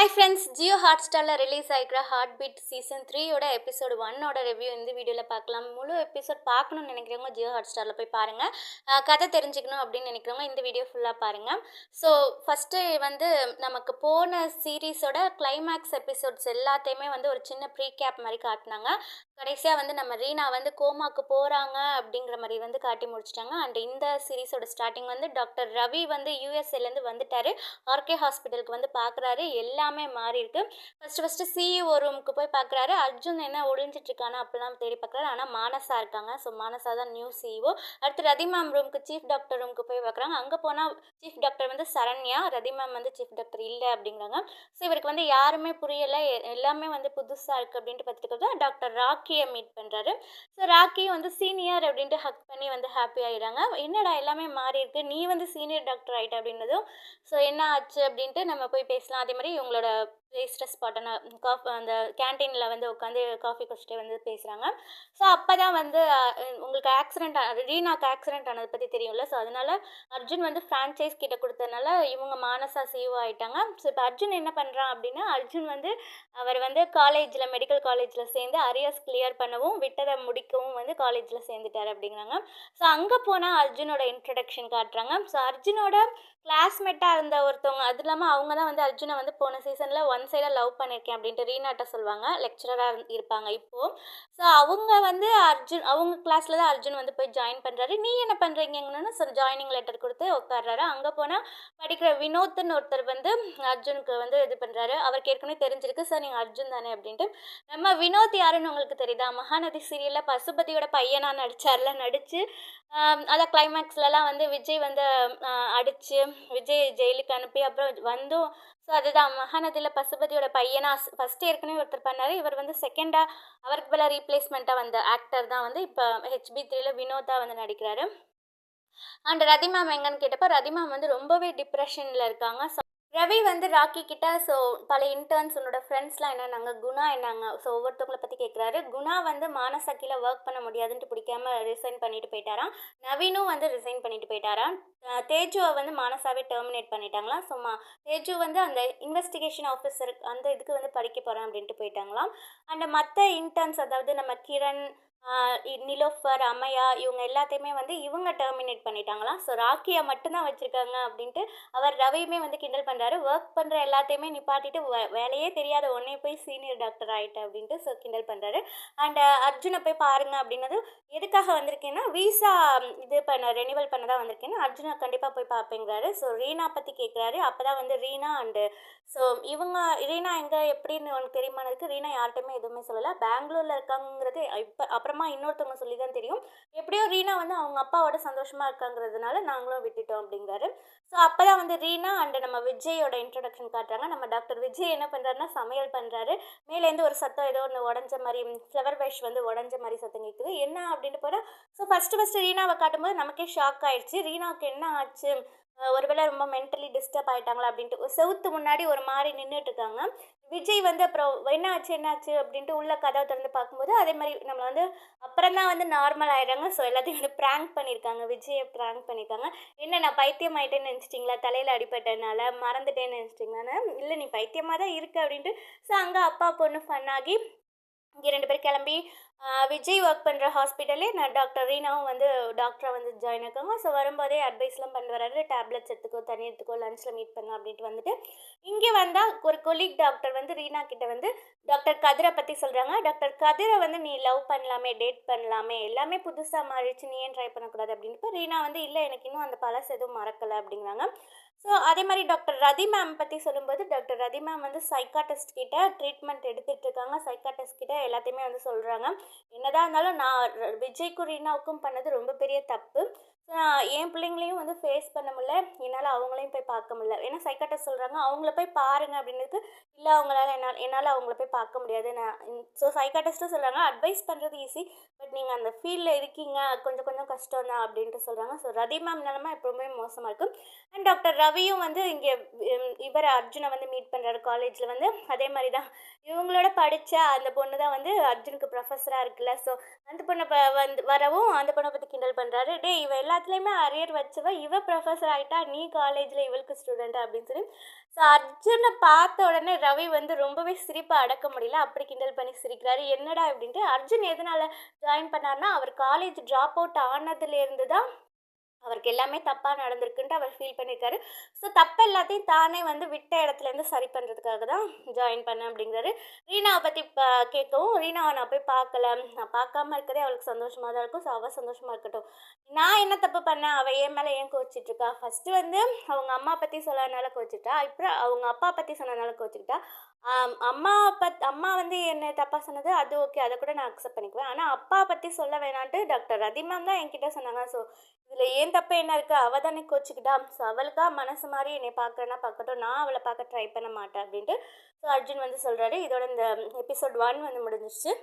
Hi friends, Jio ஹாட்ஸ்டாரில் release ஆகிக்கிற heart beat season 3யோட எபிசோடு 1ஓட ரிவ்யூ இந்த வீடியோவில் பார்க்கலாம். முழு எபிசோட் பார்க்கணும்னு நினைக்கிறவங்க ஜியோ ஹாட்ஸ்டாரில் போய் பாருங்கள். கதை தெரிஞ்சுக்கணும் அப்படின்னு நினைக்கிறவங்க இந்த வீடியோ ஃபுல்லாக பாருங்கள். ஸோ ஃபஸ்ட்டு வந்து நமக்கு போன சீரீஸோட கிளைமேக்ஸ் எபிசோட்ஸ் எல்லாத்தையுமே வந்து ஒரு சின்ன ப்ரீ கேப் மாதிரி காட்டினாங்க. கடைசியாக வந்து நம்ம ரீனா வந்து கோமாக்கு போகிறாங்க அப்படிங்கிற மாதிரி வந்து காட்டி முடிச்சிட்டாங்க. அண்ட் இந்த சீரீஸோட ஸ்டார்டிங் வந்து டாக்டர் ரவி வந்து யூஎஸ்ஏலேருந்து வந்துட்டார். ஆர்கே ஹாஸ்பிட்டலுக்கு வந்து பார்க்குறாரு. எல்லாமே மாறி இருக்கு. ஃபஸ்ட்டு சிஇஓ ரூமுக்கு போய் பார்க்குறாரு. அர்ஜுன் என்ன ஒளிஞ்சிட்ருக்கானா அப்படிலாம் தேடி பார்க்குறாரு. ஆனால் மானசா இருக்காங்க. ஸோ மானசா தான் நியூ சிஇஓ. அடுத்து ரதிமேம் ரூமுக்கு சீஃப் டாக்டர் ரூமுக்கு போய் பார்க்குறாங்க. அங்கே போனால் சீஃப் டாக்டர் வந்து சரண்யா, ரதிமேம் வந்து சீஃப் டாக்டர் இல்லை அப்படிங்கிறாங்க. ஸோ இவருக்கு வந்து யாருமே புரியலை, எல்லாமே வந்து புதுசாக இருக்குது அப்படின்ட்டு பார்த்துட்டு டாக்டர் ராக்கியை மீட் பண்ணுறாரு. ஸோ ராக்கி வந்து சீனியர் அப்படின்ட்டு ஹக் பண்ணி வந்து ஹாப்பி ஆகிடுறாங்க. என்னடா எல்லாமே மாறி இருக்கு, நீ வந்து சீனியர் டாக்டர் ஆகிட்ட அப்படின்னதும் ஸோ என்ன ஆச்சு அப்படின்ட்டு நம்ம போய் பேசலாம். அதே மாதிரி இவங்களோட பேசுகிற ஸ்பாட்டான அந்த கேன்டீனில் வந்து உட்காந்து காஃபி குடிச்சிட்டே வந்து பேசுகிறாங்க. ஸோ அப்போ தான் வந்து உங்களுக்கு ரீனாக்கு ஆக்சிடென்ட் ஆனதை பற்றி தெரியும்ல. ஸோ அதனால் அர்ஜுன் வந்து ஃப்ரான்ச்சைஸ் கிட்ட கொடுத்ததுனால இவங்க மானசா சிஇஓ ஆகிட்டாங்க. ஸோ இப்போ அர்ஜுன் என்ன பண்ணுறான் அப்படின்னா, அர்ஜுன் வந்து அவர் வந்து காலேஜில் மெடிக்கல் காலேஜில் சேர்ந்து அரியர்ஸ் கிளியர் பண்ணவும் விட்டதை முடிக்கவும் வந்து காலேஜில் சேர்ந்துட்டார் அப்படிங்கிறாங்க. ஸோ அங்கே போனால் அர்ஜுனோட இன்ட்ரடக்ஷன் காட்டுறாங்க. ஸோ அர்ஜுனோட கிளாஸ்மேட்டாக இருந்த ஒருத்தவங்க, அது இல்லாமல் அவங்க தான் வந்து அர்ஜுனை வந்து போன சீசனில் ஒன் சைடாக லவ் பண்ணியிருக்கேன் அப்படின்ட்டு ரீனாட்ட சொல்லுவாங்க. லெக்சரராக இருப்பாங்க இப்போது. ஸோ அவங்க வந்து அவங்க கிளாஸில் தான் அர்ஜுன் வந்து போய் ஜாயின் பண்ணுறாரு. நீ என்ன பண்ணுறீங்கன்னு ஸோ ஜாயினிங் லெட்டர் கொடுத்து உட்கார்றாரு. அங்கே போனால் படிக்கிற வினோத்னு ஒருத்தர் வந்து அர்ஜுனுக்கு வந்து இது பண்ணுறாரு. அவருக்கு ஏற்கனவே தெரிஞ்சிருக்கு, சார் நீங்கள் அர்ஜுன் தானே அப்படின்ட்டு. நம்ம வினோத் யாருன்னு உங்களுக்கு தெரியுதா? மகாநதி சீரியலில் பசுபதியோட பையனாக நடித்து அதான் கிளைமேக்ஸ்லலாம் வந்து விஜய் வந்து அடித்து விஜய் ஜெயிலுக்கு அனுப்பி அப்புறம் வந்தும். ஸோ அதுதான் மகாநதியில் பசுபதியோட பையனாக ஃபஸ்ட்டு ஏற்கனவே ஒருத்தர் பண்ணார். இவர் வந்து செகண்டாக அவருக்கு பதிலாக ரீப்ளேஸ்மெண்ட்டாக வந்த ஆக்டர் தான் வந்து இப்போ HB3ல வினோதாக வந்து நடிக்கிறாரு. அண்ட் ரதிமேம் எங்கன்னு கேட்டப்போ ரதிமேம் வந்து ரொம்பவே டிப்ரெஷனில் இருக்காங்க. ரவி வந்து ராக்கி கிட்ட ஸோ பல இன்டர்ன்ஸ் உன்னோட ஃப்ரெண்ட்ஸ்லாம் என்னன்னாங்க, குணா என்னங்க, ஸோ ஒவ்வொருத்தவங்களை பற்றி கேட்குறாரு. குணா வந்து மானசா கீழே ஒர்க் பண்ண முடியாதுன்ட்டு பிடிக்காம ரிசைன் பண்ணிட்டு போயிட்டாராம். நவீனும் வந்து ரிசைன் பண்ணிட்டு போயிட்டாராம். தேஜுவை வந்து மானசாவே டெர்மினேட் பண்ணிட்டாங்களாம். ஸோ தேஜு வந்து அந்த இன்வெஸ்டிகேஷன் ஆஃபீஸர் அந்த இதுக்கு வந்து படிக்க போகிறேன் அப்படின்ட்டு போயிட்டாங்களாம். அண்ட் மற்ற இன்டர்ன்ஸ், அதாவது நம்ம கிரண், நிலோஃபர், அம்மையா, இவங்க எல்லாத்தையுமே வந்து இவங்க டெர்மினேட் பண்ணிட்டாங்களாம். ஸோ ராக்கியை மட்டும்தான் வச்சுருக்காங்க அப்படின்ட்டு அவர் ரவியுமே வந்து கிண்டல் பண்ணுறாரு. ஒர்க் பண்ணுற எல்லாத்தையுமே நிப்பாட்டிட்டு வேலையே தெரியாத உடனே போய் சீனியர் டாக்டர் ஆகிட்டேன் அப்படின்ட்டு ஸோ கிண்டல் பண்ணுறாரு. அண்ட் அர்ஜுனை போய் பாருங்க அப்படின்னது எதுக்காக வந்திருக்கேன்னா விசா ரெனிவல் பண்ண தான் வந்திருக்கேன்னு அர்ஜுனை கண்டிப்பாக போய் பார்ப்பேங்கிறாரு. ஸோ ரீனா பற்றி கேட்குறாரு. அப்போ தான் வந்து ரீனா அண்டு ஸோ இவங்க ரீனா எங்கே எப்படின்னு உனக்கு தெரியுமானதுக்கு ரீனா யார்கிட்டையுமே எதுவுமே சொல்லலை. பெங்களூரில் இருக்காங்கிறது இப்போ அப்புறமா இன்னொருத்தவங்க சொல்லி தான் தெரியும். எப்படியோ ரீனா வந்து அவங்க அப்பாவோட சந்தோஷமாக இருக்காங்கிறதுனால நாங்களும் விட்டுட்டோம் அப்படிங்கிறாரு. ஸோ அப்போ தான் வந்து ரீனா அண்டு நம்ம விஜயோட இன்ட்ரடக்ஷன் காட்டுறாங்க. நம்ம டாக்டர் விஜய் என்ன பண்ணுறாருன்னா சமையல் பண்ணுறாரு. மேலேருந்து ஒரு சத்தம் ஏதோ ஒன்று உடஞ்ச மாதிரி, ஃப்ளவர் வைஷ் வந்து உடஞ்ச மாதிரி சத்தம் கேட்குது. என்ன அப்படின்ட்டு போனால் ஸோ ஃபஸ்ட்டு ரீனாவை காட்டும்போது நமக்கே ஷாக் ஆகிடுச்சு. ரீனாவுக்கு என்ன ஆச்சு, ஒருவேளை ரொம்ப மென்டலி டிஸ்டர்ப் ஆகிட்டாங்களா அப்படின்ட்டு செவுத்து முன்னாடி ஒரு மாதிரி நின்றுட்டுருக்காங்க. விஜய் வந்து அப்புறம் என்னாச்சு அப்படின்ட்டு உள்ள கதவை திறந்து பார்க்கும்போது அதே மாதிரி நம்மளை வந்து அப்புறம் தான் வந்து நார்மல் ஆகிடுறாங்க. ஸோ எல்லாத்தையும் வந்து ப்ராங்க் பண்ணியிருக்காங்க, விஜயை ப்ராங்க் பண்ணியிருக்காங்க. என்ன நான் பைத்தியம் ஆகிட்டேன்னு நினச்சிட்டிங்களா, தலையில் அடிப்பட்டனால மறந்துட்டேன்னு நினச்சிட்டிங்களான்னு. இல்லை, நீ பைத்தியமாக தான் இருக்கு அப்படின்ட்டு. ஸோ அங்கே அப்பா பொண்ணு ஃபன்னாகி இங்கே 2 பேர் கிளம்பி விஜய் ஒர்க் பண்ணுற ஹாஸ்பிட்டலே நான் டாக்டர் ரீனாவும் வந்து டாக்டராக வந்து ஜாயின் ஆக்காங்க. ஸோ வரும்போதே அட்வைஸ்லாம் பண்ணி வராரு. டேப்லெட்ஸ் எடுத்துக்கோ, தண்ணி எடுத்துக்கோ, லஞ்சில் மீட் பண்ணலாம் அப்படின்ட்டு வந்துட்டு இங்கே வந்தால் ஒரு கொலீக் டாக்டர் வந்து ரீனா கிட்ட வந்து டாக்டர் கதிரை பற்றி சொல்கிறாங்க. டாக்டர் கதிரை வந்து நீ லவ் பண்ணலாமே, டேட் பண்ணலாமே, எல்லாமே புதுசாக மாறிடுச்சு, நீ ஏன் ட்ரை பண்ணக்கூடாது அப்படின்ட்டு ரீனா வந்து இல்லை எனக்கு இன்னும் அந்த பழசு எதுவும் மறக்கலை அப்படிங்கிறாங்க. ஸோ அதே மாதிரி டாக்டர் ரதி மேம் பற்றி சொல்லும்போது டாக்டர் ரதி மேம் வந்து சைக்காட்டிஸ்ட் கிட்ட ட்ரீட்மெண்ட் எடுத்துகிட்டு இருக்காங்க. சைக்காட்டிஸ்ட் கிட்ட எல்லாத்தையுமே வந்து சொல்கிறாங்க. என்னதான் இருந்தாலும் நான் விஜய்க்கும் ரீனாவுக்கும் பண்ணது ரொம்ப பெரிய தப்பு. என் பிள்ளைங்களையும் வந்து ஃபேஸ் பண்ண முடியல, என்னால் அவங்களையும் போய் பார்க்க முடியல. ஏன்னா சைக்காட்டிஸ்ட் சொல்கிறாங்க அவங்கள போய் பாருங்க அப்படின்றது. இல்லை அவங்களால என்னால் அவங்கள போய் பார்க்க முடியாது. ஸோ சைக்காட்டிஸ்ட்டும் சொல்கிறாங்க அட்வைஸ் பண்ணுறது ஈஸி, பட் நீங்கள் அந்த ஃபீல்டில் இருக்கீங்க, கொஞ்சம் கஷ்டம் தான் அப்படின்ட்டு சொல்கிறாங்க. ஸோ ரதி மேம் நிலமை எப்பவுமே மோசமாக இருக்கும். அண்ட் டாக்டர் ரவியும் வந்து இங்கே இவர் அர்ஜுனை வந்து மீட் பண்ணுறாரு காலேஜில் வந்து. அதே மாதிரி தான் இவங்களோட படித்த அந்த பொண்ணு தான் வந்து அர்ஜுனுக்கு ப்ரொஃபஸராக இருக்குல்ல. ஸோ அந்த பொண்ணை வந்து வரவும் அந்த பொண்ணை பற்றி கிண்டல் பண்ணுறாரு. இவ எல்லாத்துலேயுமே அரியர் வச்சவ இவ ப்ரொஃபஸர் ஆகிட்டா, நீ காலேஜில் இவளுக்கு ஸ்டூடெண்ட் அப்படின்னு சொல்லி. ஸோ அர்ஜுனை பார்த்த உடனே ரவி வந்து ரொம்பவே சிரிப்பை அடக்க முடியல. அப்படி கிண்டல் பண்ணி சிரிக்கிறாரு. என்னடா அப்படின்ட்டு. அர்ஜுன் எதனால் ஜாயின் பண்ணார்னா, அவர் காலேஜ் ட்ராப் அவுட் ஆனதுலேருந்து தான் அவருக்கு எல்லாமே தப்பாக நடந்திருக்குன்ட்டு அவர் ஃபீல் பண்ணியிருக்காரு. ஸோ தப்பு எல்லாத்தையும் தானே வந்து விட்ட இடத்துலேருந்து சரி பண்ணுறதுக்காக தான் ஜாயின் பண்ணேன் அப்படிங்கிறாரு. ரீனாவை பற்றி கேட்கவும், ரீனாவை நான் போய் பார்க்கல, நான் பார்க்காம இருக்கதே அவளுக்கு சந்தோஷமாக தான் இருக்கும். ஸோ அவள் சந்தோஷமாக இருக்கட்டும். நான் என்ன தப்பு பண்ணேன், அவள் என் மேலே ஏன் கோச்சிட்ருக்கா? ஃபஸ்ட்டு வந்து அவங்க அம்மா பற்றி சொல்லாதனால கோச்சிட்டா, இப்போ அவங்க அப்பா பற்றி சொன்னதுனால கோச்சிக்கிட்டா. அம்மா வந்து என்னை தப்பாக சொன்னது அது ஓகே, அதை கூட நான் அக்செப்ட் பண்ணிக்குவேன். ஆனால் அப்பா பற்றி சொல்ல வேணான்ட்டு டாக்டர் ரதிமேம் தான் என்கிட்ட சொன்னாங்க. ஸோ இதில் ஏன் தப்பு என்ன இருக்குது? அவள் தானே கோச்சிக்கிட்டா. ஸோ அவளுக்கா மனசு மாதிரி என்னை பார்க்குறேன்னா பார்க்கட்டும், நான் அவளை பார்க்க ட்ரை பண்ண மாட்டேன் அப்படின்ட்டு ஸோ அர்ஜுன் வந்து சொல்கிறாரு. இதோட இந்த எபிசோட் 1 வந்து முடிஞ்சிருச்சு.